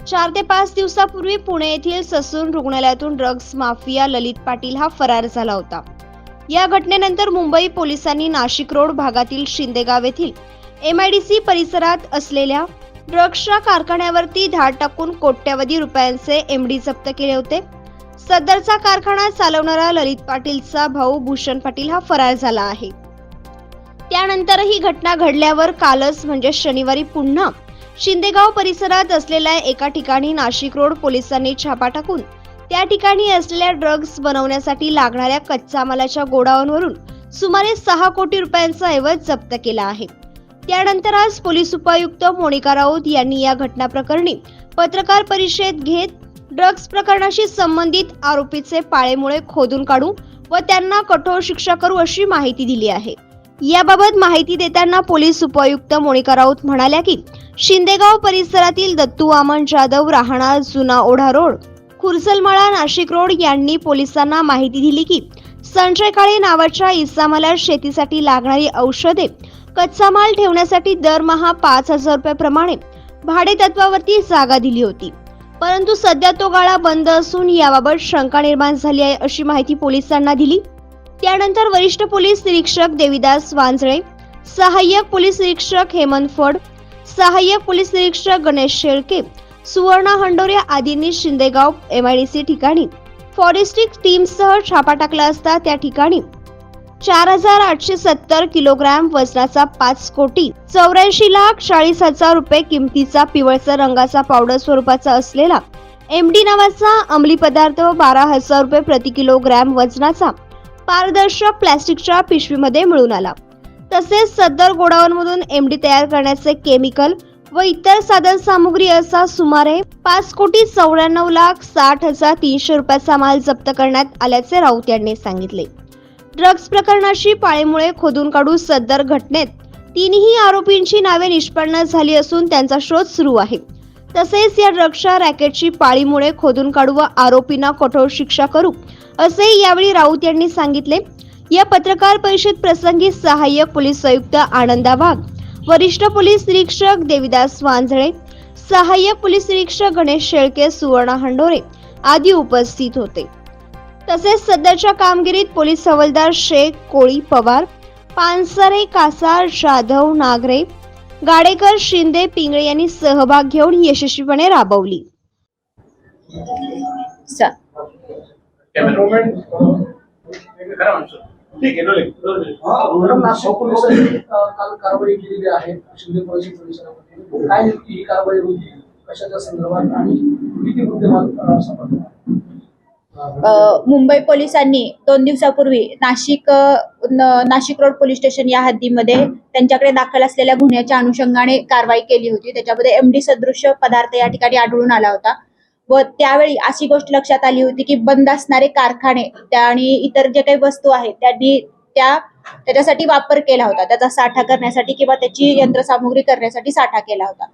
4 ते 5 दिवसापूर्वी पुणे येथील ससून रुग्णालयातून ड्रग्ज माफिया ललित पाटील हा फरार झाला होता। या घटनेनंतर मुंबई पोलिसांनी नाशिक रोड भागातील शिंदेगाव येथील MIDC परिसरात असलेल्या ड्रग्जच्या कारखान्यावरती धाड टाकून कोट्यवधी रुपयांचे MD जप्त केले होते। सदरचा कारखाना चालवणारा ललित पाटीलचा भाऊ भूषण पाटील हा फरार झाला आहे। त्यानंतर ही घटना घडल्यावर कालच म्हणजे शनिवारी पुन्हा शिंदेगाव परिसरात असलेल्या एका ठिकाणी नाशिक रोड पोलिसांनी छापा टाकून त्या ठिकाणी असलेल्या ड्रग्ज बनवण्यासाठी लागणाऱ्या कच्च्या मालाच्या गोडाऊनवरून सुमारे 6 कोटी रुपयांचा ऐवज जप्त केला आहे। त्यानंतर आज पोलीस उपायुक्त मोनिका राऊत यांनी या घटना प्रकरणी पत्रकार परिषद घेत ड्रग्ज प्रकरणाशी संबंधित आरोपीचे पाळेमुळे खोदून काढू व त्यांना कठोर शिक्षा करू अशी माहिती दिली आहे। याबाबत माहिती देताना पोलीस उपायुक्त मोनिका राऊत म्हणाल्या की शिंदेगाव परिसरातील दत्तू वामन जाधव राहणार जुना ओढा रोड खुर्सलमाळा नाशिक रोड यांनी पोलिसांना माहिती दिली की संजय काळे नावाच्या इसामाला शेतीसाठी लागणारी औषधे कच्चा माल ठेवण्यासाठी दरमहा 5,000 रुपयाप्रमाणे भाडे तत्वावरती जागा दिली होती, परंतु सध्या तो गाळा बंद असून याबाबत शंका निर्माण झाली आहे अशी माहिती पोलिसांना दिली। त्यानंतर वरिष्ठ पोलीस निरीक्षक देविदास वांजळे, सहाय्यक पोलीस निरीक्षक हेमंत फड, सहाय्यक पोलीस निरीक्षक गणेश शेळके, सुवर्णा हंडोरे आदींनी शिंदेगाव MIDC ठिकाणी फॉरेस्टिक टीमसह छापा टाकला असता त्या ठिकाणी 4,870 किलोग्रॅम वजनाचा 5,84,40,00,000 रुपये किमतीचा पिवळसर रंगाचा पावडर स्वरूपाचा असलेला MD नावाचा अंमली पदार्थ व 12,000 रुपये प्रति किलोग्रॅम वजनाचा पारदर्शक प्लास्टिकच्या पिशवीमध्ये मिळून आला। तसेच सदर गोडाऊनमधून MD तयार करण्याचे केमिकल व इतर साधन सामुग्री असा सुमारे 5,94,60,300 रुपयाचा माल जप्त करण्यात आल्याचे राऊत यांनी सांगितले। ड्रग्ज प्रकरणाची पाळेमुळे खोदून काढू सदर घटनेत तिन्ही आरोपींची नावे निष्पन्न झाली असून त्यांचा शोध सुरू आहे। तसेच या ड्रग्जच्या रॅकेटची पाळीमुळे खोदून काढू व आरोपींना कठोर शिक्षा करू असे यावेळी राऊत यांनी सांगितले। या पत्रकार परिषद प्रसंगी सहाय्यक पोलीस आयुक्त आनंदा वाघ, वरिष्ठ पोलीस निरीक्षक देविदास वांजळे, सहाय्यक पोलीस निरीक्षक गणेश शेळके, सुवर्णा हंडोरे आदी उपस्थित होते। तसेच सदरच्या कामगिरीत पोलीस हवालदार शेख, कोळी, पवार, पानसरे, कासार, जाधव, नागरे, गाडेकर, शिंदे, पिंगळे यांनी सहभाग घेऊन यशस्वीपणे राबवली। नाशिक पोलिसांनी काल कारवाई केलेली आहे शिंदे परिसरामध्ये। काय ही कारवाई होती, कशाच्या संदर्भात आणि किती मुद्देमाल सापडले? मुंबई पोलिसांनी 2 दिवसापूर्वी नाशिक रोड पोलीस स्टेशन या हद्दीमध्ये त्यांच्याकडे दाखल असलेल्या गुन्ह्याच्या अनुषंगाने कारवाई केली होती। त्याच्यामध्ये MD सदृश पदार्थ या ठिकाणी आढळून आला होता व त्यावेळी अशी गोष्ट लक्षात आली होती की बंद असणारे कारखाने आणि इतर जे काही वस्तू आहेत त्यांनी त्याच्यासाठी वापर केला होता, त्याचा साठा करण्यासाठी किंवा त्याची यंत्रसामुग्री करण्यासाठी साठा केला होता।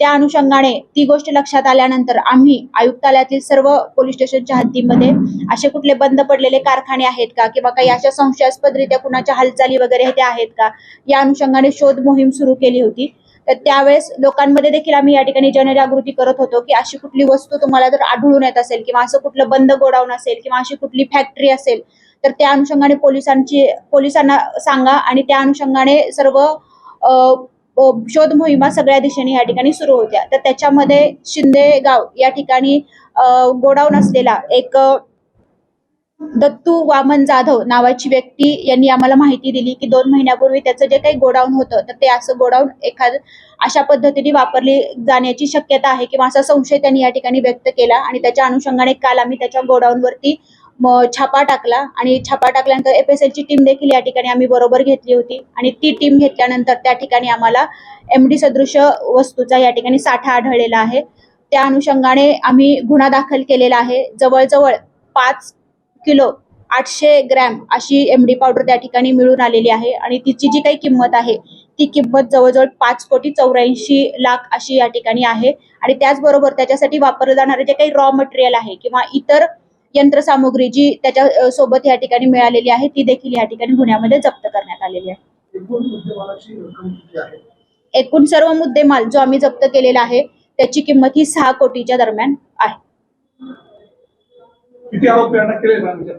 त्या अनुषंगाने ती गोष्ट लक्षात आल्यानंतर आम्ही आयुक्तालयातील सर्व पोलीस स्टेशनच्या हद्दीमध्ये असे कुठले बंद पडलेले कारखाने आहेत का किंवा काही अशा संशयास्पदरित्या कुणाच्या हालचाली वगैरे ते आहेत का या अनुषंगाने शोध मोहीम सुरू केली होती। तर त्यावेळेस लोकांमध्ये देखील आम्ही या ठिकाणी जनजागृती करत होतो की अशी कुठली वस्तू तुम्हाला जर आढळून येत असेल किंवा असं कुठलं बंद गोडाऊन असेल किंवा अशी कुठली फॅक्टरी असेल तर त्या अनुषंगाने पोलिसांना सांगा आणि त्या अनुषंगाने सर्व शोध मोहिमा सगळ्या दिशेने या ठिकाणी सुरू होत्या। तर त्याच्यामध्ये शिंदेगाव या ठिकाणी गोडाऊन असलेला एक दत्तू वामन जाधव नावाची व्यक्ती यांनी आम्हाला माहिती दिली की 2 महिन्यापूर्वी त्याचं जे काही गोडाऊन होतं तर ते असं गोडाऊन अशा पद्धतीने वापरली जाण्याची शक्यता आहे किंवा असा संशय त्यांनी या ठिकाणी व्यक्त केला आणि त्याच्या अनुषंगाने काल आम्ही त्याच्या गोडाऊनवरती छापा टाकला आणि छापा टाकल्यानंतर FSL ची टीम देखील या ठिकाणी आम्ही बरोबर घेतली होती आणि ती टीम घेतल्यानंतर त्या ठिकाणी आम्हाला MD सदृश वस्तूचा या ठिकाणी साठा आढळलेला आहे। त्या अनुषंगाने आम्ही गुन्हा दाखल केलेला आहे। जवळजवळ 5 किलो 800 ग्रॅम अशी MD पावडर त्या ठिकाणी मिळून आलेली आहे आणि तिची जी काही किंमत आहे ती किंमत जवळजवळ 5,84,00,000 अशी या ठिकाणी आहे आणि त्याचबरोबर त्याच्यासाठी वापरले जाणारे जे काही रॉ मटेरियल आहे किंवा इतर यंत्रसामुग्री जी त्याच्या सोबत या ठिकाणी मिळालेली आहे ती देखील या ठिकाणी गुन्ह्यामध्ये जप्त करण्यात आलेली आहे। एकूण सर्व मुद्देमाल जो आम्ही जप्त केलेला आहे त्याची किंमत ही 6 कोटीच्या दरम्यान आहे. किती आरोपी अटक केले आहेत?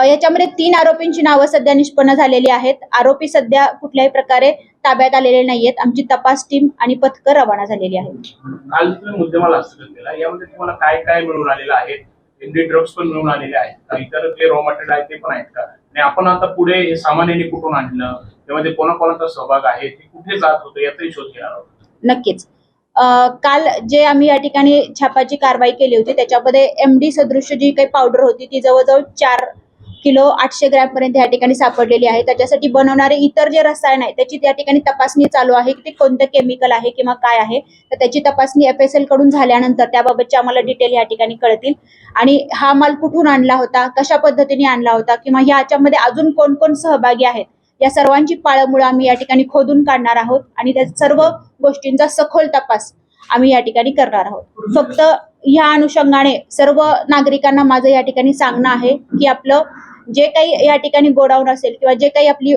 याच्यामध्ये 3 आरोपींची नावं सध्या निष्पन्न झालेली आहेत. आरोपी सध्या कुठल्याही प्रकारे ताब्यात आलेले नाहीयेत. आमची तपास टीम आणि पथकं रवाना झालेली आहेत. काल तुम्ही मुद्देमाल हस्तगत केला, यामध्ये तुम्हाला काय काय मिळून आलेलं आहे? एमडी ड्रग्स पण मिळून आलेले आहेत का? इतर जे रॉ मटेरियल आहे ते पण आहेत का? आणि आपण आता पुढे हे सामान्याने कुठून आणलं, त्यामध्ये कोणाकोणाचा सहभाग आहे, ते कुठे जात होतं, याचाही शोध घेणार आहोत. नक्कीच. काल जे आम्ही या ठिकाणी छापाची कारवाई केली होती त्याच्यामध्ये एमडी सदृश्य जी काही पावडर होती ती जवळजवळ 4 किलो 800 ग्रॅम पर्यंत या ठिकाणी सापडलेली आहे. त्याच्यासाठी बनवणारे इतर जे रसायन आहे त्याची त्या ठिकाणी तपासणी चालू आहे की ते कोणतं केमिकल आहे किंवा काय आहे. तर त्याची तपासणी FSL कडून झाल्यानंतर त्याबाबतचे आम्हाला डिटेल या ठिकाणी कळतील. आणि हा माल कुठून आणला होता, कशा पद्धतीने आणला होता किंवा याच्यामध्ये अजून कोण कोण सहभागी आहेत, या सर्वांची पाळंमुळं आम्ही या ठिकाणी खोदून काढणार आहोत आणि त्या सर्व गोष्टींचा सखोल तपास आम्ही या ठिकाणी करणार आहोत. फक्त या अनुषंगाने सर्व नागरिकांना माझं या ठिकाणी सांगणं आहे की आपलं जे काही या ठिकाणी गोडाऊन असेल किंवा जे काही आपली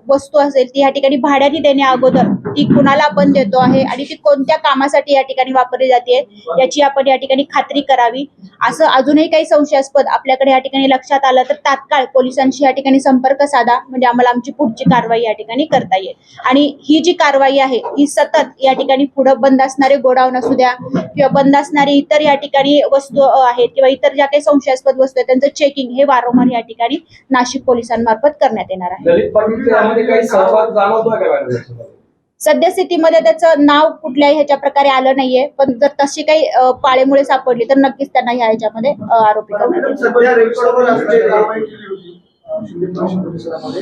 वस्तू असेल ती या ठिकाणी भाड्याने देण्या अगोदर ती कुणाला आपण देतो आहे आणि ती कोणत्या कामासाठी या ठिकाणी वापरली जाते याची आपण या ठिकाणी खात्री करावी. असं अजूनही काही संशयास्पद आपल्याकडे या ठिकाणी लक्षात आलं तर तात्काळ पोलिसांशी या ठिकाणी संपर्क साधा, म्हणजे आम्हाला आमची पुढची कारवाई या ठिकाणी करता येईल. आणि ही जी कारवाई आहे ही सतत या ठिकाणी पुढे बंद असणारे गोडाऊन असू द्या किंवा बंद असणारे इतर या ठिकाणी वस्तू आहेत किंवा इतर ज्या काही संशयास्पद वस्तू आहेत त्यांचं चेकिंग हे वारंवार या ठिकाणी नाशिक पोलिसांमार्फत करण्यात येणार आहे. ललित पाटील यामध्ये काही सहभाग जाणवतोय का मॅडम? सद्यस्थितीमध्ये त्याचं नाव कुठल्याही ह्याच्या प्रकारे आलं नाहीये, पण जर तशी काही पाळेमुळे सापडली तर नक्कीच त्यांना ह्याच्यामध्ये आरोपी करण्यात येईल. सध्या रेकॉर्डवर असलेली कारवाई केली होती शिंदे परिसरामध्ये,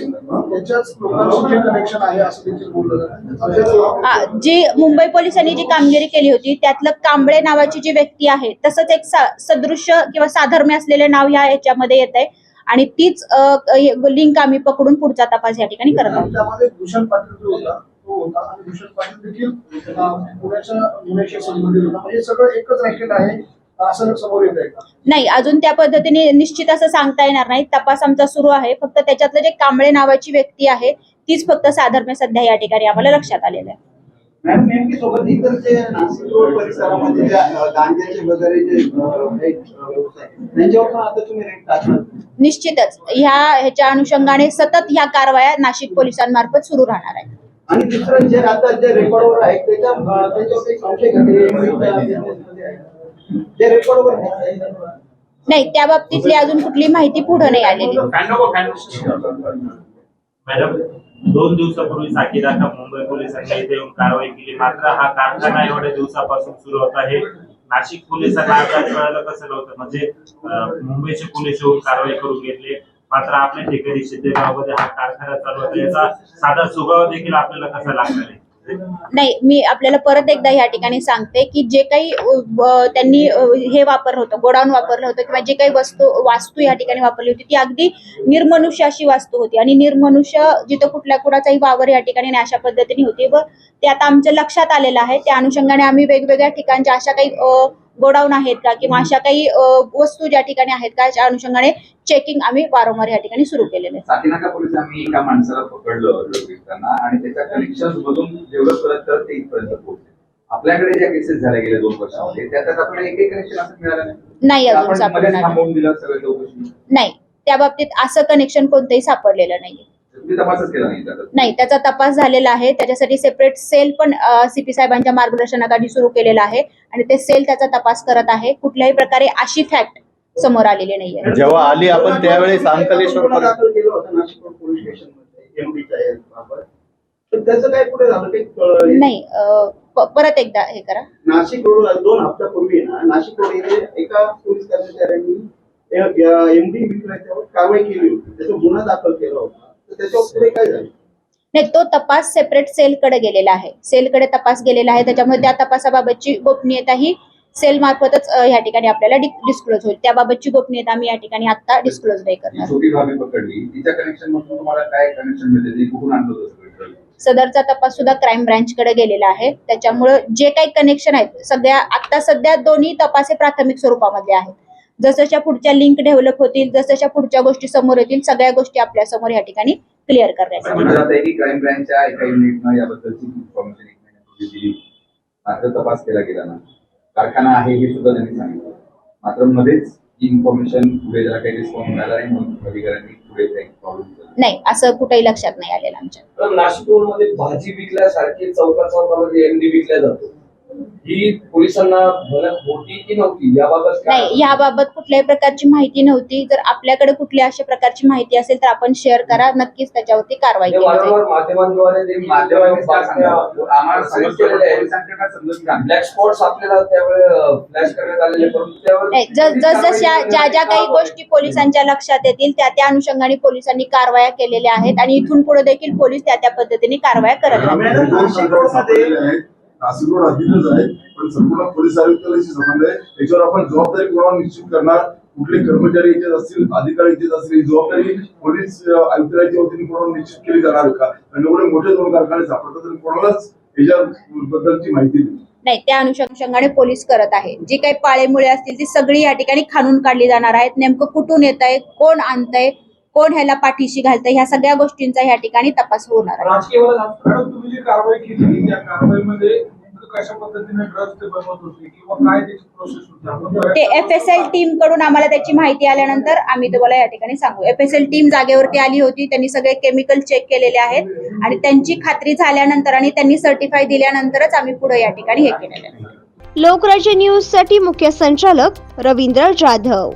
त्याच्याच लोकांशी जे कनेक्शन आहे असं देखील बोललं जातं. जी मुंबई पोलिसांनी जी कामगिरी केली होती त्यातलं कांबळे नावाची जी व्यक्ती आहे तसंच एक सदृश्य किंवा साधर्म्य असलेले नाव ह्याच्यामध्ये येत आहे आणि तीच लिंक आम्ही पकडून पुढचा तपास या ठिकाणी करत आहोत. त्यामध्ये भूषण पाटील जो होता तो होता आणि भूषण पाटील देखील पुण्याच्या गुन्ह्याशी संबंधित होता. म्हणजे सगळं एकच रॅकेट आहे असं समोर येत आहे का? नाही, अजून त्या पद्धतीने निश्चित असं सांगता येणार नाही. तपास आमचा सुरू आहे. फक्त त्याच्यातलं जे कांबळे नावाची व्यक्ती आहे तीच फक्त साधर्म्य सध्या या ठिकाणी आम्हाला लक्षात आलेलं आहे. मॅडम नेमकी सोबत इतर जे नाशिक रोड परिसरामध्ये गांजाचे वगैरे जे व्यवसाय त्यांच्यावर पण आता तुम्ही रेट टाकणार? निश्चितच ह्याच्या अनुषंगाने सतत ह्या कारवाया नाशिक पोलिसांमार्फत सुरू राहणार आहे. आणि दुसरं जे आता जे रेकॉर्डवर आहे त्याच्यावर काही संशय जे रेकॉर्डवर नाही, त्या बाबतीतली अजून कुठली माहिती पुढे नाही आलेली. मॅडम, 2 दिवसापूर्वी साकीदाका मुंबई पोलिसांनी इथे येऊन कारवाई केली, मात्र हा कारखाना एवढ्या दिवसापासून सुरू होता हे नाशिक पोलिसांना आता कळालं कसं नव्हतं? म्हणजे मुंबईचे पोलीस येऊन कारवाई करून घेतले, मात्र आपल्या ठिकाणी सिद्धेगावमध्ये हा कारखाना चालू होता, याचा साधा स्वभाव देखील आपल्याला कसा लागला नाही? नाही, मी आपल्याला परत एकदा या ठिकाणी सांगते की जे काही त्यांनी हे वापरलं होतं, गोडाऊन वापरलं होतं किंवा जे काही वास्तू या ठिकाणी वापरली होती ती अगदी निर्मनुष्य अशी वास्तू होती आणि निर्मनुष्य जिथं कुणाचाही वावर या ठिकाणी अशा पद्धतीने होती व ते आता आमच्या लक्षात आलेलं आहे. त्या अनुषंगाने आम्ही वेगवेगळ्या ठिकाणच्या अशा काही गोडाऊन आहेत का किंवा अशा काही वस्तू ज्या ठिकाणी आहेत का याच्या अनुषंगाने चेकिंग आम्ही वारंवार या ठिकाणी सुरू केलेलं आहे. साकीनाका पोलिसांनी एका माणसाला पकडलं विकताना आणि त्याच्या कनेक्शन मधून डेव्हलप करत करत ते इथपर्यंत पोहोचले. आपल्याकडे ज्या केसेस झाल्या गेल्या 2 वर्षामध्ये त्याच्यात आपल्याला एक कनेक्शन असं मिळालं नाही, अजून आपण सापडलं मध्येच थांबवून दिलं सगळं चौकशी? नाही, त्या बाबतीत असं कनेक्शन कोणतंही सापडलेलं नाही. तुम्ही तपासच केला नाही त्याचा? नाही, त्याचा तपास झालेला आहे. त्याच्यासाठी सेपरेट सेल पण CP साहेबांच्या मार्गदर्शनाखाली सुरू केलेला आहे आणि ते सेल त्याचा तपास करत आहे. कुठल्याही प्रकारे अशी फॅक्ट समोर आलेली नाहीये. जेव्हा आली आपण त्यावेळेस अंकलेश्वर दाखल केलं होतं नाशिक रोड पोलीस स्टेशन मध्ये एमडीच्या बाबत, तर त्याचं काय पुढे झालं काही नाही, परत एकदा हे करा. नाशिक रोड 2 हप्त्यापूर्वी ना नाशिक रोड येथे एका पोलीस कर्मचाऱ्यांनी एमडी विक्रेत्यावर कारवाई केली होती, त्याचा गुन्हा दाखल केला होता. तर त्याच्यावर पुढे काय झालं? नाही, तो तपास सेपरेट सेलकडे गेलेला आहे. सेलकडे तपास गेलेला आहे. त्याच्यामुळे त्या तपासाबाबतची गोपनीयता ही सेल मार्फतच या ठिकाणी आपल्याला डिस्क्लोज होईल. त्याबाबतची गोपनीयता आम्ही या ठिकाणी आता डिस्क्लोज नाही करणार. छोटी भाभी पकडली, तिच्या कनेक्शन मधून तुम्हाला काय कनेक्शन मिळते, ते कुठून आणलं होतं सगळं? सदरचा तपास सुद्धा क्राईम ब्रांचकडे गेलेला आहे. त्याच्यामुळे जे काही कनेक्शन आहेत आता सध्या दोन्ही तपास हे प्राथमिक स्वरूपामध्ये आहेत. जसच्या पुढच्या लिंक डेव्हलप होतील, जसच्या पुढच्या गोष्टी समोर येतील, सगळ्या गोष्टी आपल्या समोर या ठिकाणी क्लिअर करण्यासाठी. क्राईम ब्रँचच्या एका युनिटनं याबद्दलची इन्फॉर्मेशन 1 महिन्यापूर्वी दिली, मात्र तपास केला गेला ना. कारखाना आहे हे सुद्धा त्यांनी सांगितलं. मात्र मध्येच ही इन्फॉर्मेशन पुढे जरा काही रिस्पॉन्स मिळाला नाही म्हणून अधिकाऱ्यांनी पुढे काही प्रॉब्लेम नाही, असं कुठेही लक्षात नाही आलेलं आमच्या. तर नाशिक रोड मध्ये भाजी विकल्यासारखे चौकामध्ये एमडी विकल्या जातो, ही पोलिसांना भनक होती की नव्हती याबाबत काय? नाही, याबाबत कुठल्याही प्रकारची माहिती नव्हती. जर आपल्याकडे कुठल्या अशा प्रकारची माहिती असेल तर आपण शेअर करा, नक्कीच त्याच्यावरती कारवाई केली जाईल. वारंवार माध्यमांद्वारे ते माध्यमांनी काय सांगितलं? आम्हाला प्रसारित समजतं, केलेले आहेत. पोलिसांकडे काय समजून घ्या. ब्लॅक स्पॉट्स आपल्याला त्यावेळेस फ्लॅश करण्यात आलेले, परंतु त्यावर नाही, जसजशा ज्या काही गोष्टी पोलिसांच्या लक्षात येतील त्या अनुषंगाने पोलिसांनी कारवाया केलेल्या आहेत आणि इथून पुढे देखील पोलीस त्या पद्धतीने कारवाया करत राहतील. नाशिक रोड अधिकच आहे, पण संपूर्ण पोलीस आयुक्तालयाशी संबंध आहे. याच्यावर आपण जबाबदारी कोणाला निश्चित करणार, कुठले कर्मचारी याच्यात असतील, अधिकारी याच्यात असतील, ही जबाबदारी पोलीस आयुक्तालयाच्या वतीने कोणाला निश्चित केली जाणार का? आणि एवढे मोठे 2 कारखाने सापडतात आणि कोणालाच याच्याबद्दलची माहिती नाही. नाही, त्या अनुषंगाने पोलीस करत आहे. जी काही पाळेमुळे असतील ती सगळी या ठिकाणी खाणून काढली जाणार आहेत. नेमकं कुठून येत आहे, कोण आणतंय, कोण ह्याला पाठीशी घालतंय, ह्या सगळ्या गोष्टींचा या ठिकाणी तपास होणार आहे. राजकीय मॅडम, तुम्ही जी कारवाई केली त्या कारवाईमध्ये नेमकं कशा पद्धतीने ड्रग्ज ते बनवत होते किंवा काय त्याची प्रोसेस होती? ते FSL टीम कडून आम्हाला त्याची माहिती आल्यानंतर आम्ही तुम्हाला या ठिकाणी सांगू. FSL टीम जागेवरती आली होती, त्यांनी सगळे केमिकल चेक केलेले आहेत आणि त्यांची खात्री झाल्यानंतर आणि त्यांनी सर्टिफाय दिल्यानंतरच आम्ही पुढे या ठिकाणी हे केलेलं आहे. लोकराज्य न्यूज साठी मुख्य संचालक रवींद्र जाधव.